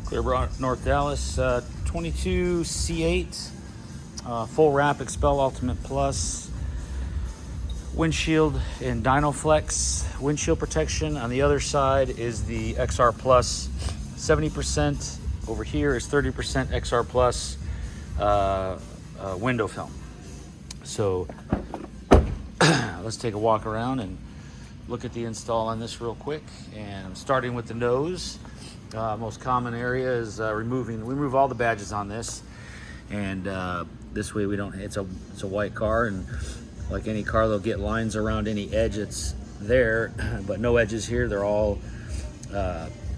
Clearbrook, North Dallas, 22 C8 full wrap XPEL Ultimate Plus windshield and Dynoflex windshield protection. On the other side is the XR Plus 70%. Over here is 30% XR Plus window film. So let's take a walk around and look at the install on this real quick. And I'm starting with the nose. Most common area is we remove all the badges on this, and this way we don't, it's a white car, and like any car, they'll get lines around any edge that's there, but no edges here. They're all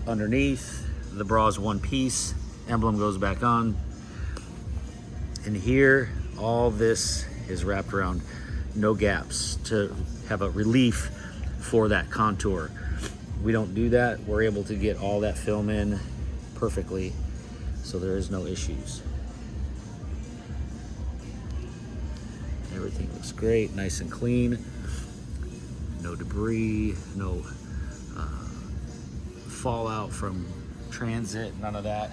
underneath. The bra is one piece, emblem goes back on, and here all this is wrapped around, no gaps, to have a relief for that contour. We don't do that. We're able to get all that film in perfectly, so there is no issues. Everything looks great, nice and clean. No debris, no fallout from transit, none of that.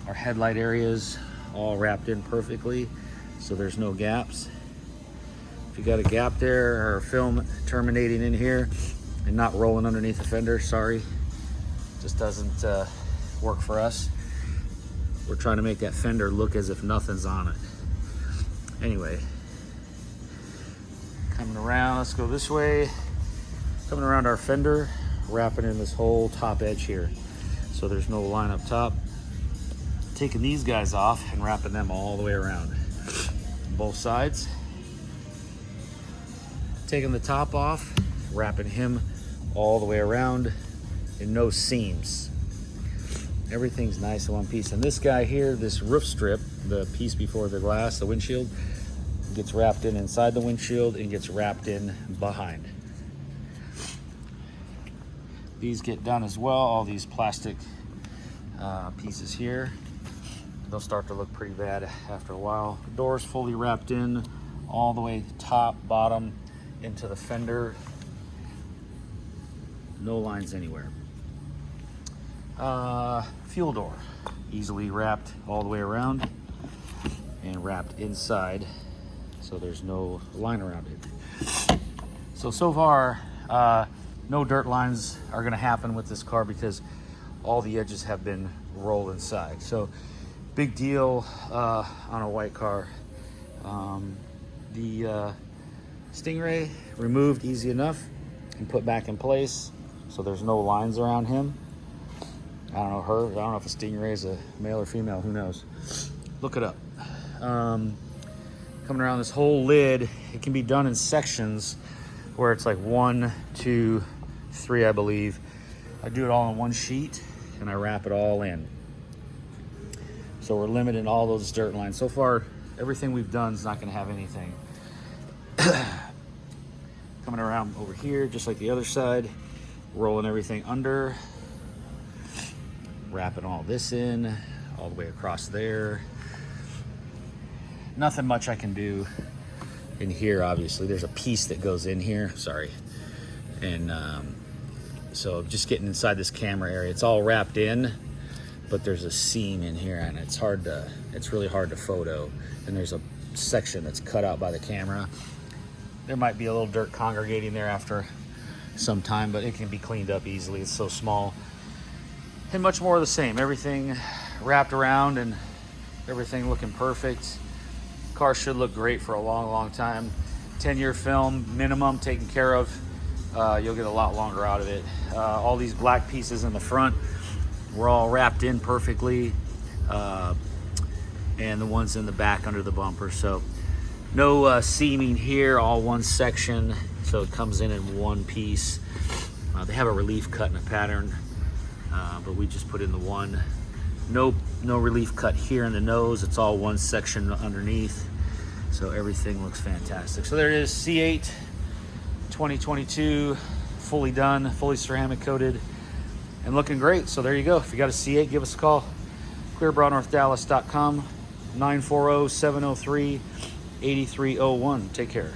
Our headlight areas all wrapped in perfectly, so there's no gaps. If you got a gap there or film terminating in here and not rolling underneath the fender, sorry, just doesn't work for us. We're trying to make that fender look as if nothing's on it. Anyway, coming around, let's go this way. Coming around our fender, wrapping in this whole top edge here, so there's no line up top. Taking these guys off and wrapping them all the way around, both sides. Taking the top off, wrapping him all the way around, and no seams. Everything's nice in one piece. And this guy here, this roof strip, the piece before the glass, the windshield, gets wrapped in inside the windshield and gets wrapped in behind. These get done as well, all these plastic pieces here. They'll start to look pretty bad after a while. Doors fully wrapped in all the way top, bottom, into the fender. No lines anywhere. Fuel door, easily wrapped all the way around and wrapped inside, so there's no line around it. So far, no dirt lines are going to happen with this car because all the edges have been rolled inside. So big deal on a white car. The Stingray removed easy enough and put back in place, so there's no lines around him. I don't know her. I don't know if a Stingray is a male or female. Who knows? Look it up. Coming around this whole lid, it can be done in sections where it's like 1, 2, 3, I believe. I do it all on one sheet and I wrap it all in. So we're limiting all those dirt lines. So far, everything we've done is not going to have anything. Coming around over here, just like the other side, rolling everything under, wrapping all this in, all the way across there. Nothing much I can do in here, obviously. There's a piece that goes in here, sorry. And so just getting inside this camera area, it's all wrapped in, but there's a seam in here and it's really hard to photo. And there's a section that's cut out by the camera. There might be a little dirt congregating there after some time, but it can be cleaned up easily. It's so small. And much more of the same. Everything wrapped around and everything looking perfect. Car should look great for a long, long time. 10-year film minimum taken care of. You'll get a lot longer out of it. All these black pieces in the front were all wrapped in perfectly. And the ones in the back under the bumper. So no seaming here, all one section. So it comes in one piece. They have a relief cut in a pattern, but we just put in the one. No relief cut here in the nose. It's all one section underneath. So everything looks fantastic. So there it is, C8 2022, fully done, fully ceramic coated, and looking great. So there you go. If you got a C8, give us a call. clearbrooknorthdallas.com, 940-703-8301. Take care.